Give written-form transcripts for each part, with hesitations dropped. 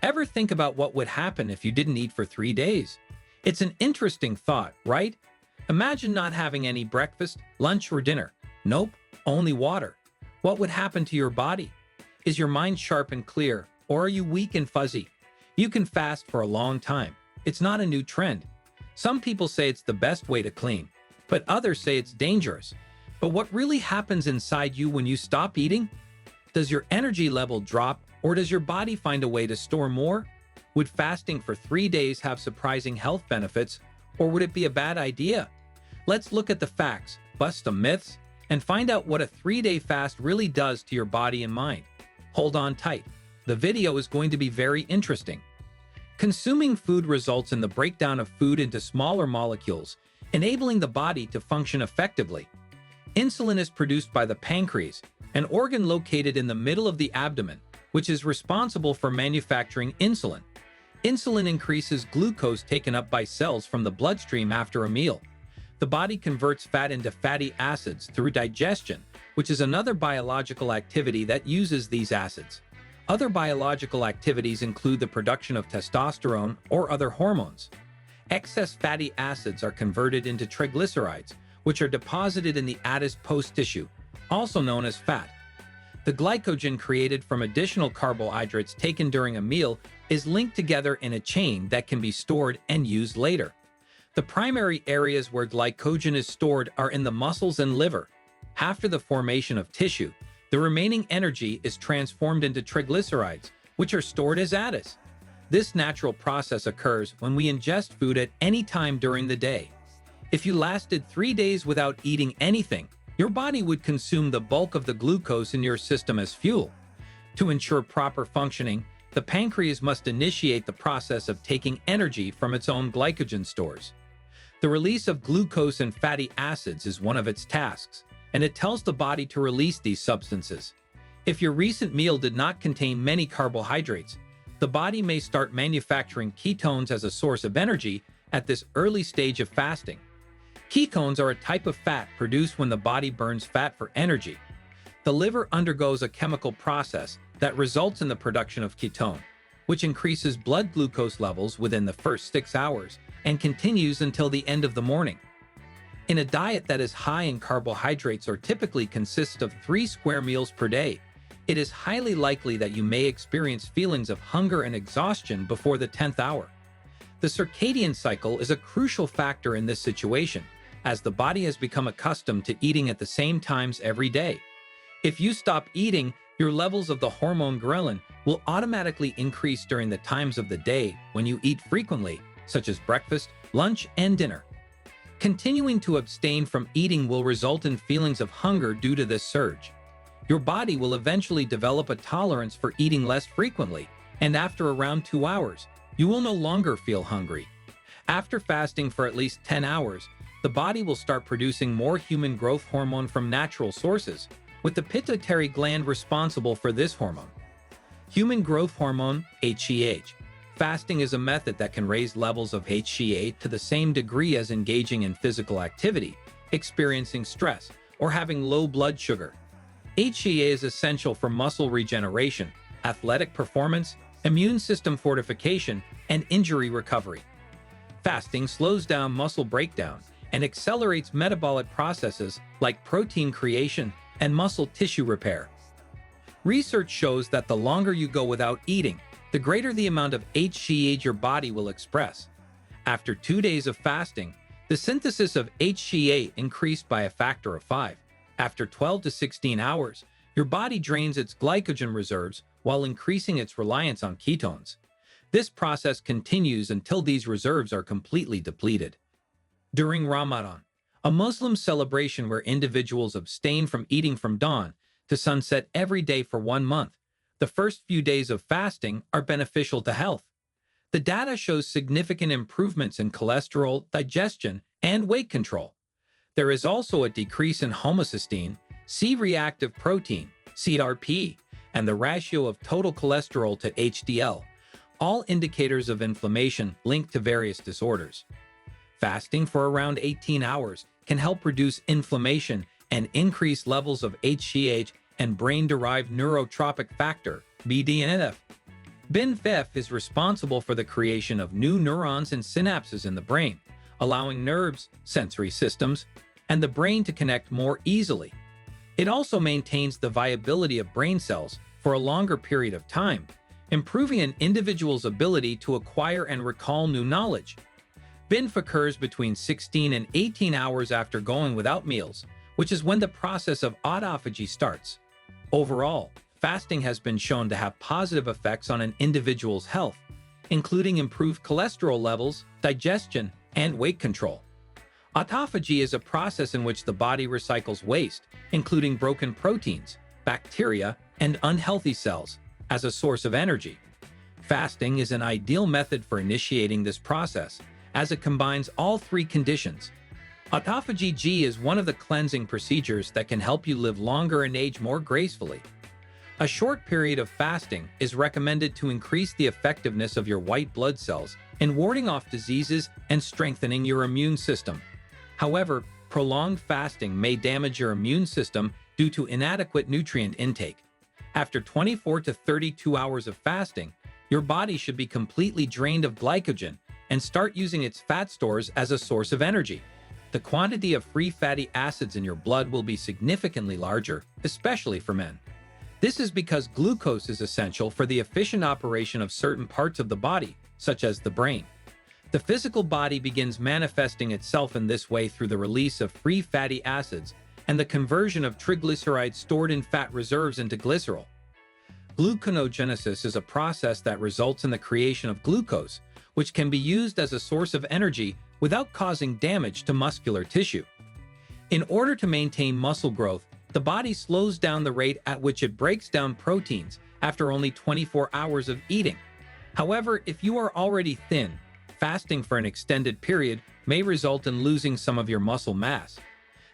Ever think about what would happen if you didn't eat for 3 days? It's an interesting thought, right? Imagine not having any breakfast, lunch, or dinner. Nope, only water. What would happen to your body? Is your mind sharp and clear, or are you weak and fuzzy? You can fast for a long time. It's not a new trend. Some people say it's the best way to clean, but others say it's dangerous. But what really happens inside you when you stop eating? Does your energy level drop, or does your body find a way to store more? Would fasting for 3 days have surprising health benefits, or would it be a bad idea? Let's look at the facts, bust some myths, and find out what a 3-day fast really does to your body and mind. Hold on tight. The video is going to be very interesting. Consuming food results in the breakdown of food into smaller molecules, enabling the body to function effectively. Insulin is produced by the pancreas, an organ located in the middle of the abdomen, which is responsible for manufacturing insulin. Insulin increases glucose taken up by cells from the bloodstream after a meal. The body converts fat into fatty acids through digestion, which is another biological activity that uses these acids. Other biological activities include the production of testosterone or other hormones. Excess fatty acids are converted into triglycerides, which are deposited in the adipose tissue, also known as fat. The glycogen created from additional carbohydrates taken during a meal is linked together in a chain that can be stored and used later. The primary areas where glycogen is stored are in the muscles and liver. After the formation of tissue, the remaining energy is transformed into triglycerides, which are stored as ADIs. This natural process occurs when we ingest food at any time during the day. If you lasted 3 days without eating anything, your body would consume the bulk of the glucose in your system as fuel. To ensure proper functioning, the pancreas must initiate the process of taking energy from its own glycogen stores. The release of glucose and fatty acids is one of its tasks, and it tells the body to release these substances. If your recent meal did not contain many carbohydrates, the body may start manufacturing ketones as a source of energy at this early stage of fasting. Ketones are a type of fat produced when the body burns fat for energy. The liver undergoes a chemical process that results in the production of ketone, which increases blood glucose levels within the first 6 hours and continues until the end of the morning. In a diet that is high in carbohydrates or typically consists of 3 square meals per day, it is highly likely that you may experience feelings of hunger and exhaustion before the 10th hour. The circadian cycle is a crucial factor in this situation, as the body has become accustomed to eating at the same times every day. If you stop eating, your levels of the hormone ghrelin will automatically increase during the times of the day when you eat frequently, such as breakfast, lunch, and dinner. Continuing to abstain from eating will result in feelings of hunger due to this surge. Your body will eventually develop a tolerance for eating less frequently, and after around 2 hours, you will no longer feel hungry. After fasting for at least 10 hours, the body will start producing more human growth hormone from natural sources, with the pituitary gland responsible for this hormone. Human growth hormone, HGH. Fasting is a method that can raise levels of HGH to the same degree as engaging in physical activity, experiencing stress, or having low blood sugar. HGH is essential for muscle regeneration, athletic performance, immune system fortification, and injury recovery. Fasting slows down muscle breakdown and accelerates metabolic processes like protein creation and muscle tissue repair. Research shows that the longer you go without eating, the greater the amount of HGH your body will express. After 2 days of fasting, the synthesis of HGH increased by a factor of 5. After 12 to 16 hours, your body drains its glycogen reserves while increasing its reliance on ketones. This process continues until these reserves are completely depleted. During Ramadan, a Muslim celebration where individuals abstain from eating from dawn to sunset every day for 1 month, the first few days of fasting are beneficial to health. The data shows significant improvements in cholesterol, digestion, and weight control. There is also a decrease in homocysteine, C-reactive protein, CRP, and the ratio of total cholesterol to HDL, all indicators of inflammation linked to various disorders. Fasting for around 18 hours can help reduce inflammation and increase levels of HGH and brain-derived neurotrophic factor, BDNF. BNFF is responsible for the creation of new neurons and synapses in the brain, allowing nerves, sensory systems, and the brain to connect more easily. It also maintains the viability of brain cells for a longer period of time, improving an individual's ability to acquire and recall new knowledge. BNFF occurs between 16 and 18 hours after going without meals, which is when the process of autophagy starts. Overall, fasting has been shown to have positive effects on an individual's health, including improved cholesterol levels, digestion, and weight control. Autophagy is a process in which the body recycles waste, including broken proteins, bacteria, and unhealthy cells, as a source of energy. Fasting is an ideal method for initiating this process, as it combines all three conditions. Autophagy G is one of the cleansing procedures that can help you live longer and age more gracefully. A short period of fasting is recommended to increase the effectiveness of your white blood cells in warding off diseases and strengthening your immune system. However, prolonged fasting may damage your immune system due to inadequate nutrient intake. After 24 to 32 hours of fasting, your body should be completely drained of glycogen and start using its fat stores as a source of energy. The quantity of free fatty acids in your blood will be significantly larger, especially for men. This is because glucose is essential for the efficient operation of certain parts of the body, such as the brain. The physical body begins manifesting itself in this way through the release of free fatty acids and the conversion of triglycerides stored in fat reserves into glycerol. Gluconeogenesis is a process that results in the creation of glucose, which can be used as a source of energy without causing damage to muscular tissue. In order to maintain muscle growth, the body slows down the rate at which it breaks down proteins after only 24 hours of eating. However, if you are already thin, fasting for an extended period may result in losing some of your muscle mass.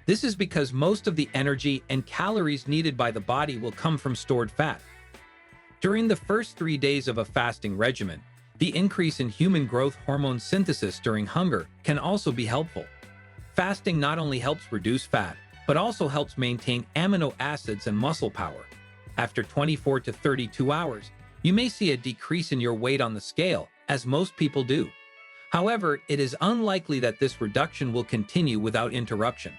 This is because most of the energy and calories needed by the body will come from stored fat. During the first 3 days of a fasting regimen, the increase in human growth hormone synthesis during hunger can also be helpful. Fasting not only helps reduce fat, but also helps maintain amino acids and muscle power. After 24 to 32 hours, you may see a decrease in your weight on the scale, as most people do. However, it is unlikely that this reduction will continue without interruption.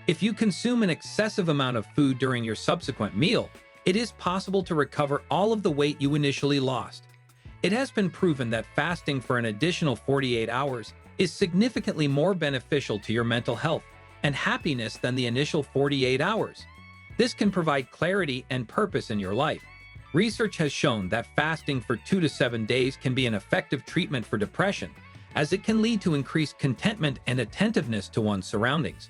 If you consume an excessive amount of food during your subsequent meal, it is possible to recover all of the weight you initially lost. It has been proven that fasting for an additional 48 hours is significantly more beneficial to your mental health and happiness than the initial 48 hours. This can provide clarity and purpose in your life. Research has shown that fasting for 2 to 7 days can be an effective treatment for depression, as it can lead to increased contentment and attentiveness to one's surroundings.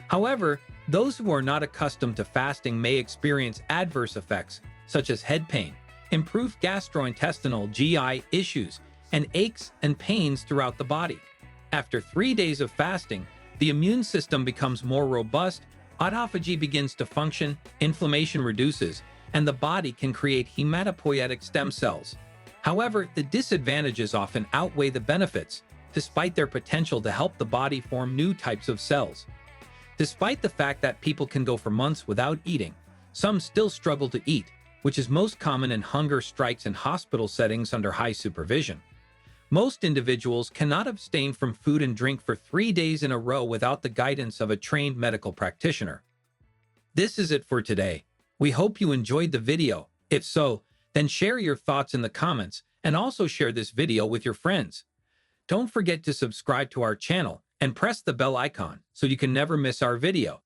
However, those who are not accustomed to fasting may experience adverse effects, such as head pain, improved gastrointestinal GI issues, and aches and pains throughout the body. After 3 days of fasting, the immune system becomes more robust, autophagy begins to function, inflammation reduces, and the body can create hematopoietic stem cells. However, the disadvantages often outweigh the benefits, despite their potential to help the body form new types of cells. Despite the fact that people can go for months without eating, some still struggle to eat, which is most common in hunger strikes and hospital settings under high supervision. Most individuals cannot abstain from food and drink for 3 days in a row without the guidance of a trained medical practitioner. This is it for today. We hope you enjoyed the video. If so, then share your thoughts in the comments and also share this video with your friends. Don't forget to subscribe to our channel and press the bell icon so you can never miss our video.